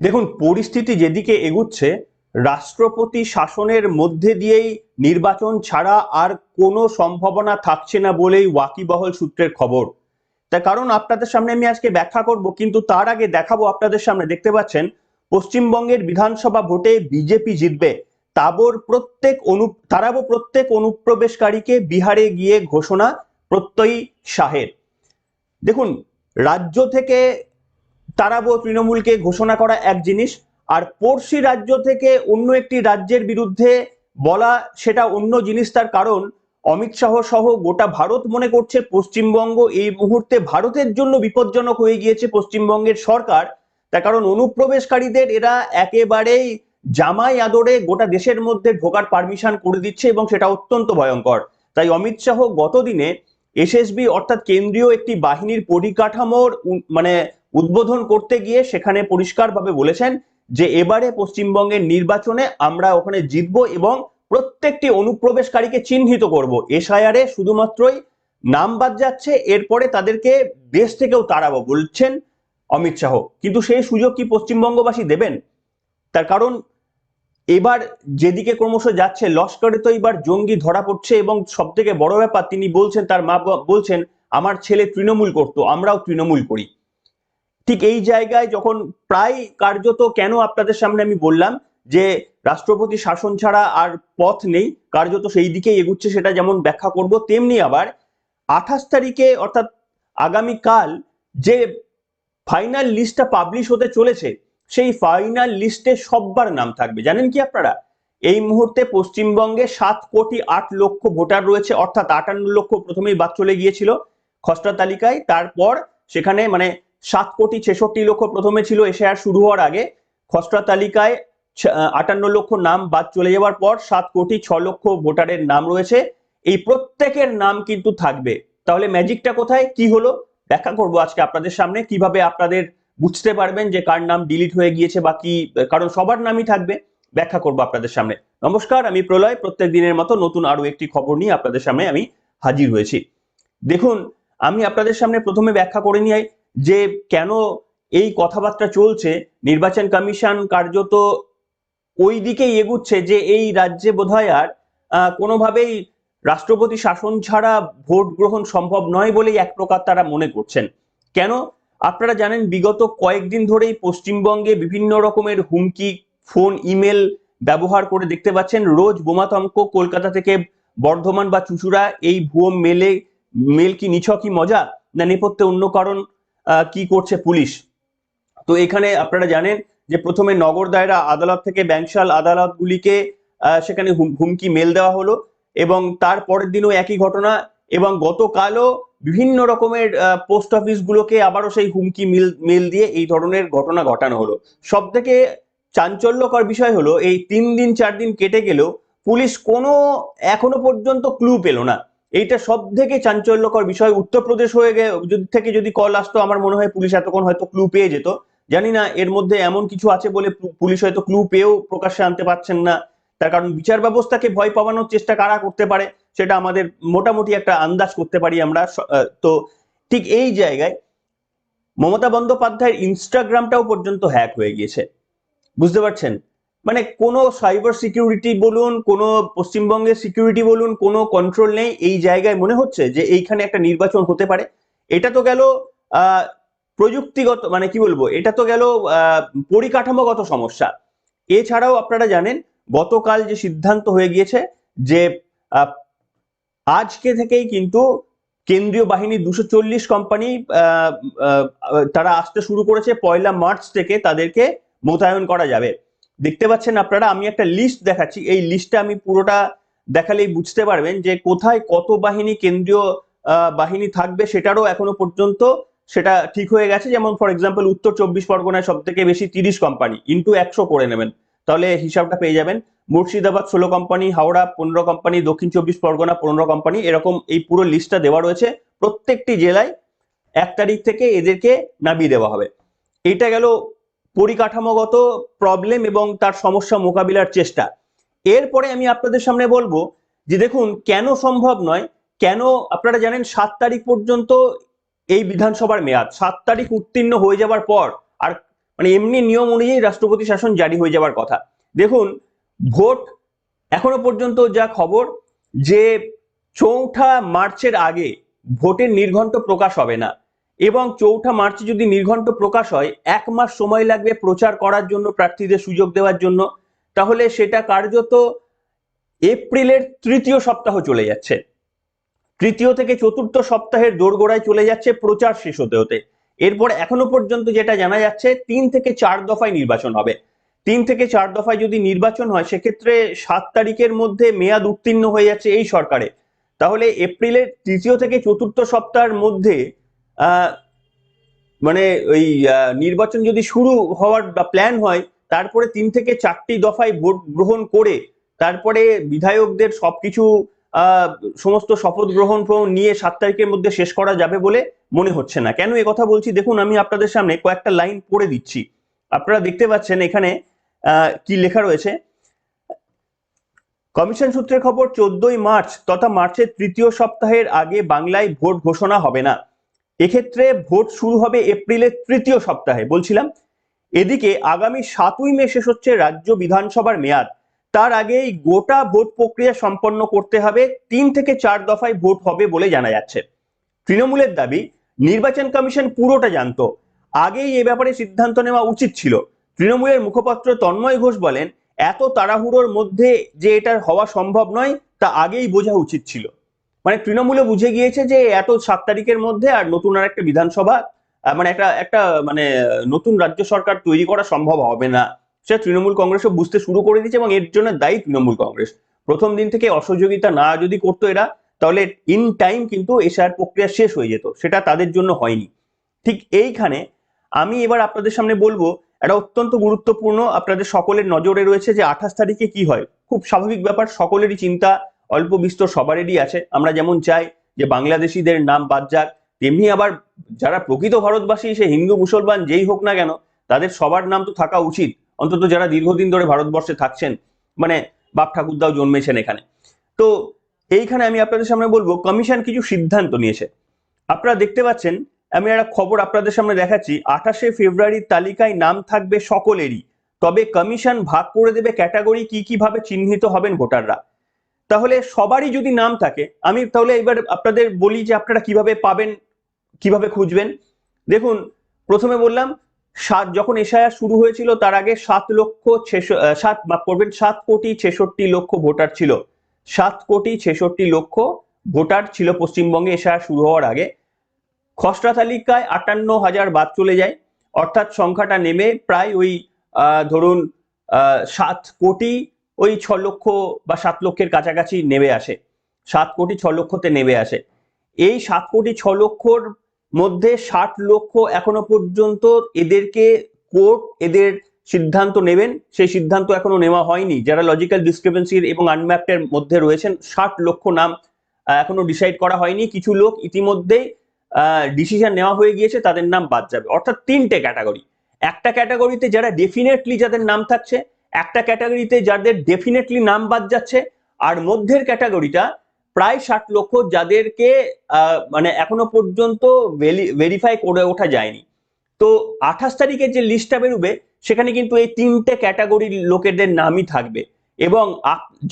দেখুন, পরিস্থিতি যেদিকে এগুচ্ছে, রাষ্ট্রপতি শাসনের মধ্যে দিয়েই নির্বাচন ছাড়া আর কোনো সম্ভাবনা থাকছে না বলেই ওয়াকিবহল সূত্রের খবর। তার কারণ আপনাদের সামনে আমি আজকে ব্যাখ্যা করব, কিন্তু তার আগে দেখাবো আপনাদের সামনে। দেখতে পাচ্ছেন পশ্চিমবঙ্গের বিধানসভা ভোটে বিজেপি জিতবে, তারাবো প্রত্যেক অনুপ্রবেশকারীকে বিহারে গিয়ে ঘোষণা প্রত্যয়ী শাহের। দেখুন, রাজ্য থেকে তারাবো তৃণমূলকে ঘোষণা করা এক জিনিস, আর পড়শি রাজ্য থেকে অন্য একটি রাজ্যের বিরুদ্ধে বলা সেটা অন্য জিনিস। তার কারণ অমিত শাহ সহ গোটা ভারত মনে করছে পশ্চিমবঙ্গ এই মুহূর্তে ভারতের জন্য বিপজ্জনক হয়ে গিয়েছে পশ্চিমবঙ্গের সরকার। তার কারণ অনুপ্রবেশকারীদের এরা একেবারেই জামাই আদরে গোটা দেশের মধ্যে ঢোকার পারমিশন করে দিচ্ছে, এবং সেটা অত্যন্ত ভয়ঙ্কর। তাই অমিত শাহ গতদিনে এসএসবি অর্থাৎ কেন্দ্রীয় একটি বাহিনীর পরিকাঠামোর মানে উদ্বোধন করতে গিয়ে সেখানে পরিষ্কারভাবে বলেছেন যে এবারে পশ্চিমবঙ্গের নির্বাচনে আমরা ওখানে জিতবো এবং প্রত্যেকটি অনুপ্রবেশকারীকে চিহ্নিত করব। এসআইআরে শুধুমাত্রই নাম বাদ যাচ্ছে, এরপরে তাদেরকে দেশ থেকেও তাড়াবো বলছেন অমিত শাহ। কিন্তু সেই সুযোগ কি পশ্চিমবঙ্গবাসী দেবেন? তার কারণ এবার যেদিকে ক্রমশ যাচ্ছে, লস্করে তো এবার জঙ্গি ধরা পড়ছে, এবং সব থেকে বড় ব্যাপার তিনি বলছেন, তার মা বলছেন আমার ছেলে তৃণমূল করতো, আমরাও তৃণমূল করি। ঠিক এই জায়গায় যখন প্রায় কার্যত, কেন আপনাদের সামনে আমি বললাম যে রাষ্ট্রপতি শাসন ছাড়া আর পথ নেই, কার্যত সেই দিকেই এগুচ্ছে, সেটা যেমন ব্যাখ্যা করব, তেমনি আবার 28 তারিখে অর্থাৎ আগামীকাল যে ফাইনাল লিস্টটা পাবলিশ হতে চলেছে, সেই ফাইনাল লিস্টে সব্বার নাম থাকবে। জানেন কি আপনারা, এই মুহূর্তে পশ্চিমবঙ্গে 7,08,00,000 ভোটার রয়েছে, অর্থাৎ 58 লক্ষ প্রথমেই বাদ চলে গিয়েছিল খসড়া তালিকায়। তারপর সেখানে মানে 7,66,00,000 প্রথমে ছিল এসআইআর শুরু হওয়ার আগে, খসড়া তালিকায় 58 লক্ষ নাম বাদ চলে যাওয়ার পর 7,06,00,000 ভোটারের নাম রয়েছে। এই প্রত্যেকের নাম কিন্তু থাকবে। তাহলে ম্যাজিকটা কোথায়, কি হলো, ব্যাখ্যা করব আজকে আপনাদের সামনে, কিভাবে আপনাদের বুঝতে পারবেন যে কার নাম ডিলিট হয়ে গিয়েছে বা কি, কারণ সবার নামই থাকবে, ব্যাখ্যা করব আপনাদের সামনে। নমস্কার, আমি প্রলয়। প্রত্যেক দিনের মতো নতুন আরো একটি খবর নিয়ে আপনাদের সামনে আমি হাজির হয়েছি। দেখুন, আমি আপনাদের সামনে প্রথমে ব্যাখ্যা করে নিই যে কেন এই কথাবার্তা চলছে। নির্বাচন কমিশন কার্যত ওই দিকেই এগুচ্ছে যে এই রাজ্যে বোধহয় আর কোনোভাবেই রাষ্ট্রপতি শাসন ছাড়া ভোট গ্রহণ সম্ভব নয় বলেই এক প্রকার তারা মনে করছেন। কেন? আপনারা জানেন বিগত কয়েকদিন ধরেই পশ্চিমবঙ্গে বিভিন্ন রকমের হুমকি, ফোন, ইমেল ব্যবহার করে, দেখতে পাচ্ছেন রোজ বোমাতঙ্ক কলকাতা থেকে বর্ধমান বা চুঁচুড়া, এই ভুয়ো মেল কি নিছকই মজা, না নেপথ্যে অন্য কারণ কি করছে পুলিশ? তো এখানে আপনারা জানেন যে প্রথমে নগর দায়রা আদালত থেকে ব্যাংশাল আদালতগুলিকে সেখানে হুমকি মেল দেওয়া হলো, এবং তার পরের দিনও একই ঘটনা, এবং গতকালও বিভিন্ন রকমের পোস্ট অফিস গুলোকে আবারও সেই হুমকি মেল দিয়ে এই ধরনের ঘটনা ঘটানো হলো। সব থেকে চাঞ্চল্যকর বিষয় হলো এই 3 দিন 4 দিন কেটে গেলেও পুলিশ কোনো এখনো পর্যন্ত ক্লু পেল না। এইটা সব থেকে চাঞ্চল্যকর বিষয়। উত্তরপ্রদেশ হয়ে থেকে যদি কল আসতো, আমার মনে হয় পুলিশ এতক্ষণ হয়তো ক্লু পেয়ে যেত। জানি না এর মধ্যে এমন কিছু আছে বলে পুলিশ হয়তো ক্লু পেয়েও প্রকাশ্যে আনতে পারছেন না। তার কারণ বিচার ব্যবস্থাকে ভয় পাওয়ানোর চেষ্টা কারা করতে পারে সেটা আমাদের মোটামুটি একটা আন্দাজ করতে পারি আমরা। তো ঠিক এই জায়গায় মমতা বন্দ্যোপাধ্যায়ের ইনস্টাগ্রামটাও পর্যন্ত হ্যাক হয়ে গিয়েছে, বুঝতে পারছেন? মানে কোনো সাইবার সিকিউরিটি বলুন, কোনো পশ্চিমবঙ্গের সিকিউরিটি বলুন, কোনো কন্ট্রোল নেই। এই জায়গায় মনে হচ্ছে যে এইখানে একটা নির্বাচন হতে পারে। এটা তো গেল আহ প্রযুক্তিগত, মানে কি বলবো, এটা তো গেল পরিকাঠামোগত সমস্যা। এছাড়াও আপনারা জানেন গতকাল যে সিদ্ধান্ত হয়ে গিয়েছে যে আহ, আজকে থেকেই কিন্তু কেন্দ্রীয় বাহিনীর 240 কোম্পানি তারা আসতে শুরু করেছে। 1 মার্চ থেকে তাদেরকে মোতায়েন করা যাবে। দেখতে পাচ্ছেন আপনারা, আমি একটা লিস্ট দেখাচ্ছি, এই লিস্টটা আমি পুরোটা দেখালেই বুঝতে পারবেন যে কোথায় কত বাহিনী, কেন্দ্রীয় বাহিনী থাকবে সেটারও এখনো পর্যন্ত সেটা ঠিক হয়ে গেছে। যেমন ফর এক্সাম্পল উত্তর 24 পরগনায় সব থেকে বেশি 30 কোম্পানি, ইন্টু 100 করে নেবেন তাহলে হিসাবটা পেয়ে যাবেন। মুর্শিদাবাদ 16 কোম্পানি, হাওড়া 15 কোম্পানি, দক্ষিণ 24 পরগনা 15 কোম্পানি, এরকম এই পুরো লিস্টটা দেওয়া রয়েছে। প্রত্যেকটি জেলায় 1 তারিখ থেকে এদেরকে নামিয়ে দেওয়া হবে। এটা গেল পরিকাঠামোগত প্রবলেম এবং তার সমস্যা মোকাবিলার চেষ্টা। এরপরে আমি আপনাদের সামনে বলবো যে দেখুন কেন সম্ভব নয়। কেন? আপনারা জানেন 7 তারিখ পর্যন্ত এই বিধানসভার মেয়াদ। 7 তারিখ উত্তীর্ণ হয়ে যাবার পর আর মানে এমনি নিয়ম অনুযায়ী রাষ্ট্রপতি শাসন জারি হয়ে যাওয়ার কথা। দেখুন, ভোট এখনো পর্যন্ত যা খবর যে 4 মার্চের আগে ভোটের নির্ঘণ্ট প্রকাশ হবে না, এবং 4 মার্চ যদি নির্ঘণ্ট প্রকাশ হয় 1 মাস সময় লাগবে প্রচার করার জন্য, প্রার্থীদের সুযোগ দেওয়ার জন্য। তাহলে সেটা কার্যত এপ্রিলের তৃতীয় সপ্তাহ চলে যাচ্ছে, তৃতীয় থেকে চতুর্থ সপ্তাহের দোরগোড়ায় চলে যাচ্ছে প্রচার শেষ হতে হতে। এরপর এখনো পর্যন্ত যেটা জানা যাচ্ছে 3 থেকে 4 দফায় নির্বাচন হবে। 3 থেকে 4 দফায় যদি নির্বাচন হয় সেক্ষেত্রে 7 তারিখের মধ্যে মেয়াদ উত্তীর্ণ হয়ে যাচ্ছে এই সরকারে। তাহলে এপ্রিলের তৃতীয় থেকে চতুর্থ সপ্তাহের মধ্যে মানে ওই নির্বাচন যদি শুরু হওয়ার বা প্ল্যান হয়, তারপরে 3 থেকে 4টি দফায় ভোট গ্রহণ করে তারপরে বিধায়কদের সবকিছু সমস্ত শপথ গ্রহণ নিয়ে 7 তারিখের মধ্যে শেষ করা যাবে বলে মনে হচ্ছে না। কেন কথা বলছি দেখুন, আমি আপনাদের সামনে কয়েকটা লাইন পড়ে দিচ্ছি। আপনারা দেখতে পাচ্ছেন এখানে কি লেখা রয়েছে। কমিশন সূত্রের খবর, 14ই মার্চ তথা মার্চের তৃতীয় সপ্তাহের আগে বাংলায় ভোট ঘোষণা হবে না। এক্ষেত্রে ভোট শুরু হবে এপ্রিলের তৃতীয় সপ্তাহে বলছিলাম। এদিকে আগামী 7ই মে শেষ হচ্ছে রাজ্য বিধানসভার মেয়াদ। তার আগেই গোটা ভোট প্রক্রিয়া সম্পন্ন করতে হবে। 3 থেকে 4 দফায় ভোট হবে বলে জানা যাচ্ছে। তৃণমূলের দাবি, নির্বাচন কমিশন পুরোটা জানতো, আগেই এ ব্যাপারে সিদ্ধান্ত নেওয়া উচিত ছিল। তৃণমূলের মুখপাত্র তন্ময় ঘোষ বলেন, এত তাড়াহুড়োর মধ্যে যে এটা হওয়া সম্ভব নয় তা আগেই বোঝা উচিত ছিল। মানে তৃণমূলে বুঝে গিয়েছে যে এত 7 তারিখের মধ্যে আর নতুন আর একটা বিধানসভা মানে একটা মানে নতুন রাজ্য সরকার তৈরি করা সম্ভব হবে না। সেটা তৃণমূল কংগ্রেসও বুঝতে শুরু করে দিয়েছে, এবং এর জন্য দায়ী তৃণমূল কংগ্রেস। প্রথম দিন থেকে অসহযোগিতা না যদি করতো এরা, তাহলে ইন টাইম কিন্তু এসআর প্রক্রিয়া শেষ হয়ে যেত, সেটা তাদের জন্য হয়নি। ঠিক এইখানে আমি এবার আপনাদের সামনে বলবো একটা অত্যন্ত গুরুত্বপূর্ণ, আপনাদের সকলের নজরে রয়েছে যে 28 তারিখে কি হয়। খুব স্বাভাবিক ব্যাপার, সকলেরই চিন্তা অল্প বিস্তর সবারই আছে। আমরা যেমন চাই যে বাংলাদেশিদের নাম বাদ যাক, তেমনি আবার যারা প্রকৃত ভারতবাসী, সে হিন্দু মুসলমান যেই হোক না কেন, তাদের সবার নাম তো থাকা উচিত, অন্তত যারা দীর্ঘদিন ধরে ভারতবর্ষে থাকছেন, মানে বাপ ঠাকুরদাও জন্মেছেন এখানে। তো এইখানে আমি আপনাদের সামনে বলবো কমিশন কিছু সিদ্ধান্ত নিয়েছে। আপনারা দেখতে পাচ্ছেন, আমি একটা খবর আপনাদের সামনে দেখাচ্ছি। 28শে ফেব্রুয়ারির তালিকায় নাম থাকবে সকলেরই, তবে কমিশন ভাগ করে দেবে ক্যাটাগরি, কি কিভাবে চিহ্নিত হবেন ভোটাররা। তাহলে সবারই যদি নাম থাকে, আমি তাহলে এবার আপনাদের বলি যে আপনারা কিভাবে পাবেন, কিভাবে খুঁজবেন। দেখুন, প্রথমে বললাম যখন এসআইআর শুরু হয়েছিল তার আগে 7,66,00,000 ভোটার ছিল। 7,66,00,000 ভোটার ছিল পশ্চিমবঙ্গে এসআইআর শুরু হওয়ার আগে। খসড়া তালিকায় 58,000 বাদ চলে যায়, অর্থাৎ সংখ্যাটা নেমে প্রায় ওই ধরুন 7 কোটি ওই 6 লক্ষ বা 7 লক্ষের কাছাকাছি নেমে আসে। 7 কোটি 6 লক্ষতে নেমে আসে। এই 7 কোটি 6 লক্ষর মধ্যে 60 লক্ষ এখনো পর্যন্ত এদেরকে কোর্ট এদের সিদ্ধান্ত নেবেন, সেই সিদ্ধান্ত এখনো নেওয়া হয়নি। যারা লজিক্যাল ডিসক্রিপেন্সির এবং আনম্যাপড মধ্যে রয়েছেন, 60 লক্ষ নাম এখনো ডিসাইড করা হয়নি। কিছু লোক ইতিমধ্যেই ডিসিশন নেওয়া হয়ে গিয়েছে, তাদের নাম বাদ যাবে। অর্থাৎ 3টে ক্যাটাগরি। একটা ক্যাটাগরিতে যারা ডেফিনেটলি যাদের নাম থাকছে, একটা ক্যাটাগরিতে যাদের ডেফিনেটলি নাম বাদ যাচ্ছে, আর মধ্যের ক্যাটাগরিটা প্রায় 60 লক্ষ যাদেরকে মানে এখনো পর্যন্ত ভেরিফাই করে ওঠা যায়নি। তো 28 তারিখের যে লিস্টটা বেরোবে সেখানে কিন্তু এই 3টে ক্যাটাগরির লোকেদের নামই থাকবে, এবং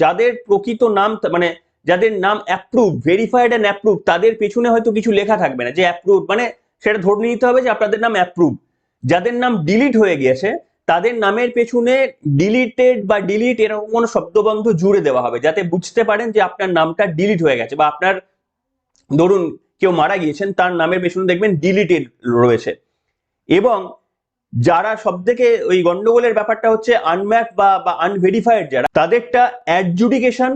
যাদের প্রকৃত নাম মানে যাদের নাম অ্যাপ্রুভ, ভেরিফাইড এন্ড অ্যাপ্রুভ, তাদের পেছনে হয়তো কিছু লেখা থাকবে না যে অ্যাপ্রুভ, মানে সেটা ধরে নিতে হবে যে আপনাদের নাম অ্যাপ্রুভ। যাদের নাম ডিলিট হয়ে গিয়েছে তাদের নামের পেছনে ডিলিটেড বা ডিলিট এরকম কোনো শব্দবন্ধ জুড়ে দেওয়া হবে, যাতে বুঝতে পারেন যে আপনার নামটা ডিলিট হয়ে গেছে, বা আপনার ধরুন কেউ মারা গিয়েছেন তার নামের পেছনে দেখবেন ডিলিটেড রয়েছে। এবং যারা সব থেকে ওই গন্ডগোলের ব্যাপারটা হচ্ছে আনম্যাপ বা আনভেরিফাইড, যারা তাদেরটা অ্যাডজুডিকেশন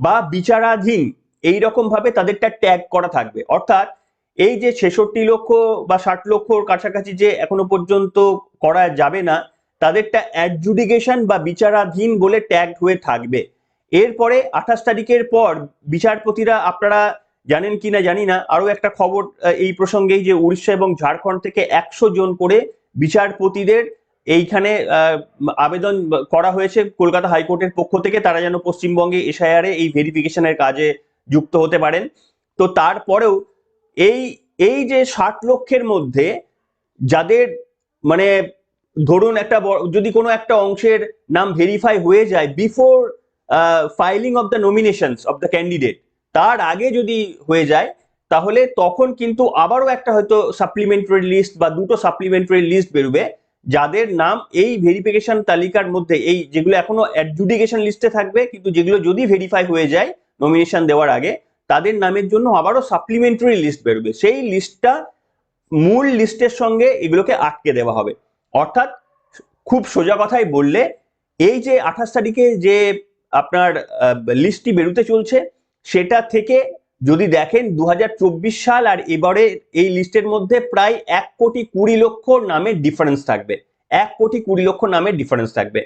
বা বিচারাধীন এইরকম ভাবে তাদেরটা ট্যাগ করা থাকবে। অর্থাৎ এই যে 66 লক্ষ বা 60 লক্ষর কাছাকাছি যে এখনো পর্যন্ত করা যাবে না, তাদেরটা অ্যাডজুডিকেশন বা বিচারাধীন বলে ট্যাগ হয়ে থাকবে। এরপরে 28 তারিখের পর বিচারপতিরা, আপনারা জানেন কিনা জানি না, আরো একটা খবর এই প্রসঙ্গেই, যে উড়িষ্যা এবং ঝাড়খণ্ড থেকে 100 জন করে বিচারপতিদের এইখানে আবেদন করা হয়েছে কলকাতা হাইকোর্টের পক্ষ থেকে, তারা যেন পশ্চিমবঙ্গে এসআইআর এই ভেরিফিকেশনের কাজে যুক্ত হতে পারেন। তো তারপরেও এই যে 60 লক্ষের মধ্যে যাদের মানে ধরুন যদি কোনো একটা অংশের নাম ভেরিফাই হয়ে যায় before filing of the nominations of the candidate, তার আগে যদি হয়ে যায়, তাহলে তখন কিন্তু আবারও একটা হয়তো সাপ্লিমেন্টারি লিস্ট বা দুটো সাপ্লিমেন্টারি লিস্ট বেরোবে, যাদের নাম এই ভেরিফিকেশন তালিকার মধ্যে, এই যেগুলো এখনো অ্যাডজুডিকেশন লিস্টে থাকবে কিন্তু যেগুলো যদি ভেরিফাই হয়ে যায় নমিনেশন দেওয়ার আগে, তাদের নামের জন্য আবারও সাপ্লিমেন্টারি লিস্ট বেরোবে। সেই লিস্টটা মূল লিস্টের সঙ্গে এগুলোকে আটকে দেওয়া হবে। অর্থাৎ খুব সোজা কথায় বললে, এই যে 28 তারিখে যে আপনার লিস্টটি বেরোতে চলছে, সেটা থেকে যদি দেখেন 2024 সাল আর এবারে এই লিস্টের মধ্যে প্রায় 1,20,00,000 নামের ডিফারেন্স থাকবে। 1,20,00,000 নামের ডিফারেন্স থাকবে।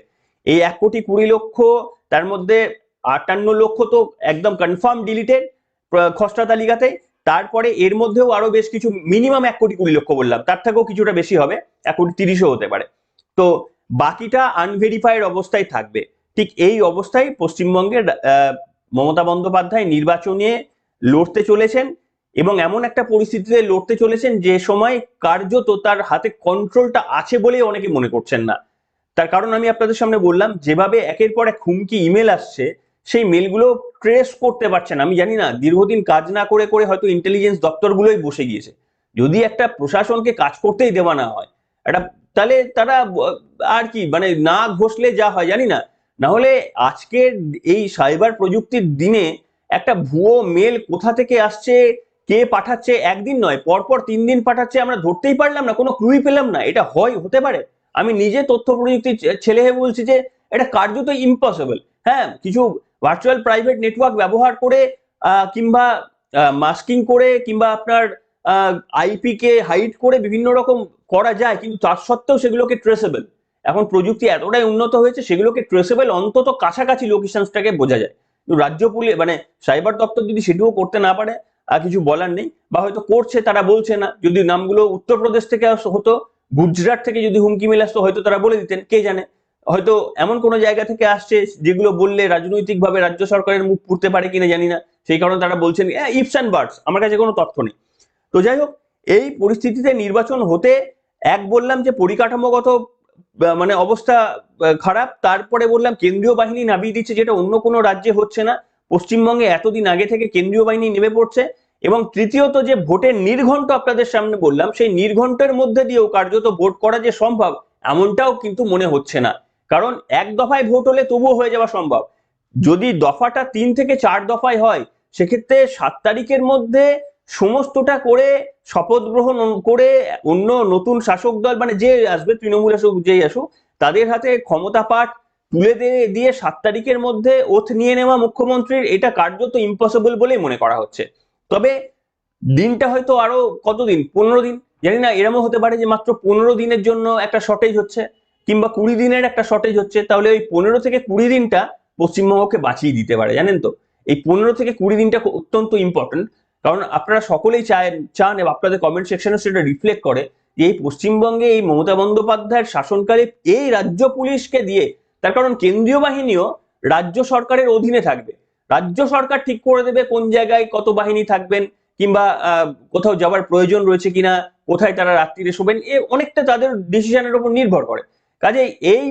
এই 1,20,00,000, তার মধ্যে 58 লক্ষ তো একদম কনফার্ম ডিলিটেড খসড়া তালিকাতে, তারপরে এর মধ্যেও আরো বেশ কিছু, মিনিমাম 1,20,00,000 বললাম, তার থেকেও কিছুটা বেশি হবে, 1,30,00,000 হতে পারে। তো বাকিটা আনভেরিফাইড অবস্থায় থাকবে। ঠিক এই অবস্থায় পশ্চিমবঙ্গের মমতা বন্দ্যোপাধ্যায় নির্বাচনে লড়তে চলেছেন, এবং এমন একটা পরিস্থিতিতে লড়তে চলেছেন যে সময় কার্যত তার হাতে কন্ট্রোলটা আছে বলে অনেকে মনে করছেন না। তার কারণ আমি আপনাদের সামনে বললাম, যেভাবে একের পর এক হুমকি ইমেল আসছে, সেই মেলগুলো ট্রেস করতে পারছেন। আমি জানি না, দীর্ঘদিন কাজ না করে করে হয়তো ইন্টেলিজেন্স দপ্তরগুলোই বসে গিয়েছে। যদি একটা প্রশাসনকে কাজ করতেই দেওয়া না হয়, একটা, তাহলে তারা আর কি, মানে না ঘষলে যা হয় জানি না। না হলে আজকের এই সাইবার প্রযুক্তির দিনে একটা ভুয়ো মেল কোথা থেকে আসছে, কে পাঠাচ্ছে, একদিন নয় পরপর 3 দিন পাঠাচ্ছে, আমরা ধরতেই পারলাম না, কোনো ক্লুই পেলাম না। এটা হতে পারে? আমি নিজে তথ্য প্রযুক্তির ছেলে হয়ে বলছি যে এটা কার্যত ইম্পসিবল। হ্যাঁ, কিছু ভার্চুয়াল প্রাইভেট নেটওয়ার্ক ব্যবহার করে কিংবা মাস্কিং করে কিংবা আপনার আইপি কে হাইড করে বিভিন্ন রকম করা যায়, কিন্তু তার সত্ত্বেও সেগুলোকে ট্রেসেবল, এখন প্রযুক্তি এতটাই উন্নত হয়েছে, সেগুলোকে ট্রেসেবল অন্তত কাছাকাছি লোকেশনসটাকে বোঝা যায়। কিন্তু রাজ্য পুলিশ মানে সাইবার দপ্তর যদি সেটিও করতে না পারে, কিছু বলার নেই, বা হয়তো করছে তারা বলছে না। যদি নামগুলো উত্তরপ্রদেশ থেকে হতো, গুজরাট থেকে যদি হুমকি মেল আসতো, হয়তো তারা বলে দিতেন, কে জানে। হয়তো এমন কোনো জায়গা থেকে আসছে যেগুলো বললে রাজনৈতিকভাবে রাজ্য সরকারের মুখ পুড়তে পারে কিনা জানি না, সেই কারণে তারা বলছেন ইফস অ্যান্ড বার্ডস, আমার কাছে কোনো তথ্য নেই। তো যাই হোক, এই পরিস্থিতিতে নির্বাচন হতে, এক বললাম যে পরিকাঠামোগত মানে অবস্থা খারাপ, তারপরে বললাম কেন্দ্রীয় বাহিনী নামিয়ে দিচ্ছে, যেটা অন্য কোনো রাজ্যে হচ্ছে না, পশ্চিমবঙ্গে এতদিন আগে থেকে কেন্দ্রীয় বাহিনী নেমে পড়ছে। এবং তৃতীয়ত, যে ভোটের নির্ঘণ্ট আপনাদের সামনে বললাম, সেই নির্ঘণ্টের মধ্যে দিয়েও কার্যত ভোট করা যে সম্ভব, এমনটাও কিন্তু মনে হচ্ছে না। কারণ এক দফায় ভোট হলে তবুও হয়ে যাওয়া সম্ভব, যদি দফাটা 3 থেকে 4 দফায় হয়, সেক্ষেত্রে 7 তারিখের মধ্যে সমস্তটা করে শপথ গ্রহণ করে অন্য নতুন শাসক দল, মানে যে আসবে, তৃণমূল আসুক যেই আসুক, তাদের হাতে ক্ষমতা পাঠ তুলে দিয়ে 7 তারিখের মধ্যে ওথ নিয়ে নেওয়া মুখ্যমন্ত্রীর, এটা কার্যত ইম্পসিবল বলেই মনে করা হচ্ছে। তবে দিনটা হয়তো আরো কতদিন, 15 দিন, জানি না, এরমও হতে পারে যে মাত্র 15 দিনের জন্য একটা শর্টেজ হচ্ছে, কিংবা 20 দিনের একটা শর্টেজ হচ্ছে, তাহলে ওই 15 থেকে 20 দিনটা পশ্চিমবঙ্গকে বাঁচিয়ে দিতে পারে। জানেন তো, এই 15 থেকে 20 দিনটা অত্যন্ত ইম্পর্টেন্ট, কারণ আপনারা সকলেই চান এবং আপনাদের কমেন্ট সেকশনে সেটা রিফ্লেক্ট করে যে এই পশ্চিমবঙ্গে এই মমতা বন্দ্যোপাধ্যায়ের শাসনকালে এই রাজ্য পুলিশকে দিয়ে, তার কারণ কেন্দ্রীয় বাহিনীও রাজ্য সরকারের অধীনে থাকবে, রাজ্য সরকার ঠিক করে দেবে কোন জায়গায় কত বাহিনী থাকবেন, কিংবা কোথাও যাওয়ার প্রয়োজন রয়েছে কিনা, কোথায় তারা রাত্রিরে শোবেন, এ অনেকটা তাদের ডিসিশনের উপর নির্ভর করে। কাজে এই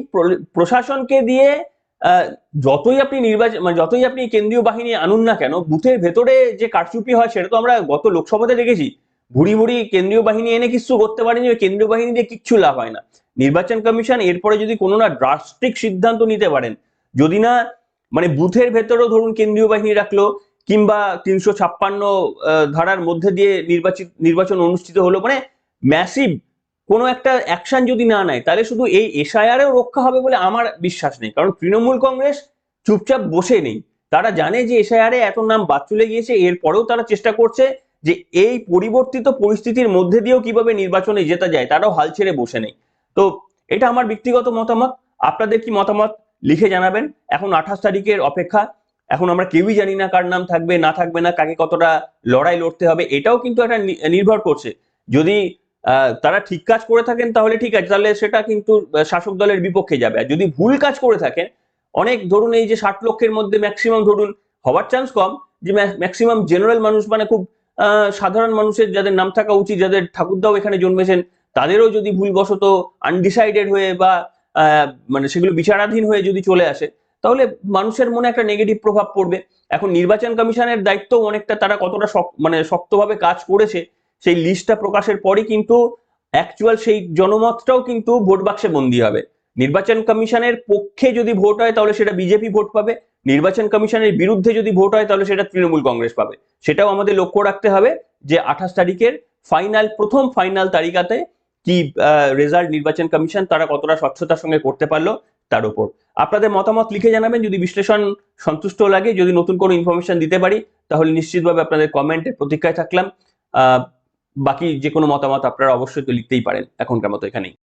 প্রশাসনকে দিয়ে যতই আপনি মানে যতই আপনি কেন্দ্রীয় বাহিনী আনুন না কেন, বুথের ভেতরে যে কারচুপি হয়, সেটা তো আমরা গত লোকসভাতে দেখেছি। ভুড়ি ভুড়ি কেন্দ্রীয় বাহিনী এনে কিছু করতে পারেনি, ওই কেন্দ্রীয় বাহিনী দিয়ে কিচ্ছু লাভ হয় না। নির্বাচন কমিশন এরপরে যদি কোনো না ড্রাস্টিক সিদ্ধান্ত নিতে পারেন, যদি না মানে বুথের ভেতরেও ধরুন কেন্দ্রীয় বাহিনী রাখলো, কিংবা 356 ধারার মধ্যে দিয়ে নির্বাচন অনুষ্ঠিত হলো, মানে ম্যাসিভ কোনো একটা অ্যাকশন যদি না নেয়, তাহলে শুধু এই এসআইআরেও রক্ষা হবে বলে আমার বিশ্বাস নেই। কারণ তৃণমূল কংগ্রেস চুপচাপ বসে নেই, তারা জানে যে এসআইআরে এত নাম বাদ চলে গিয়েছে, এরপরেও তারা চেষ্টা করছে যে এই পরিবর্তিত পরিস্থিতির মধ্যে দিয়েও কিভাবে নির্বাচনে জেতা যায়, তারাও হাল ছেড়ে বসে নেই। তো এটা আমার ব্যক্তিগত মতামত, আপনাদের কি মতামত লিখে জানাবেন। এখন 28 তারিখের অপেক্ষা, এখন আমরা কেউই জানি না কার নাম থাকবে না থাকবে না, কাকে কতটা লড়াই লড়তে হবে, এটাও কিন্তু একটা নির্ভর করছে। যদি তারা ঠিক কাজ করে থাকেন তাহলে ঠিক আছে, তাহলে সেটা কিন্তু শাসক দলের বিপক্ষে যাবে। আর যদি ভুল কাজ করে থাকেন, অনেক ধরুন এই যে 60 লক্ষের মধ্যে ম্যাক্সিমাম ধরুন, হওয়ার চান্স কম, যে ম্যাক্সিমাম জেনারেল মানুষ, মানে খুব সাধারণ মানুষের যাদের নাম থাকা উচিত, যাদের ঠাকুরদাও এখানে জন্মেছেন, তাদেরও যদি ভুলবশত আনডিসাইডেড হয়ে বা মানে সেগুলো বিচারাধীন হয়ে যদি চলে আসে, তাহলে মানুষের মনে একটা নেগেটিভ প্রভাব পড়বে। এখন নির্বাচন কমিশনের দায়িত্ব অনেকটা, তারা কতটা মানে শক্তভাবে কাজ করেছে সেই লিস্টটা প্রকাশের পরই কিন্তু অ্যাকচুয়াল সেই জনমতটাও কিন্তু ভোট বাক্সে বন্দী হবে। নির্বাচন কমিশনের পক্ষে যদি ভোট হয় তাহলে সেটা বিজেপি ভোট পাবে, নির্বাচন কমিশনের বিরুদ্ধে যদি ভোট হয় তাহলে সেটা তৃণমূল কংগ্রেস পাবে। সেটাও আমাদের লক্ষ্য রাখতে হবে যে 28 তারিখের প্রথম ফাইনাল তারিখাতে কি রেজাল্ট নির্বাচন কমিশন তারা কতটা স্বচ্ছতার সঙ্গে করতে পারলো তার উপর। আপনাদের মতামত লিখে জানাবেন, যদি বিশ্লেষণ সন্তুষ্ট লাগে, যদি নতুন কোনো ইনফরমেশন দিতে পারি তাহলে নিশ্চিতভাবে আপনাদের কমেন্টের প্রতীক্ষায় থাকলাম। বাকি যে কোনো মতামত আপনারা অবশ্যই তো লিখতেই পারেন। এখনকার মতো এখানেই।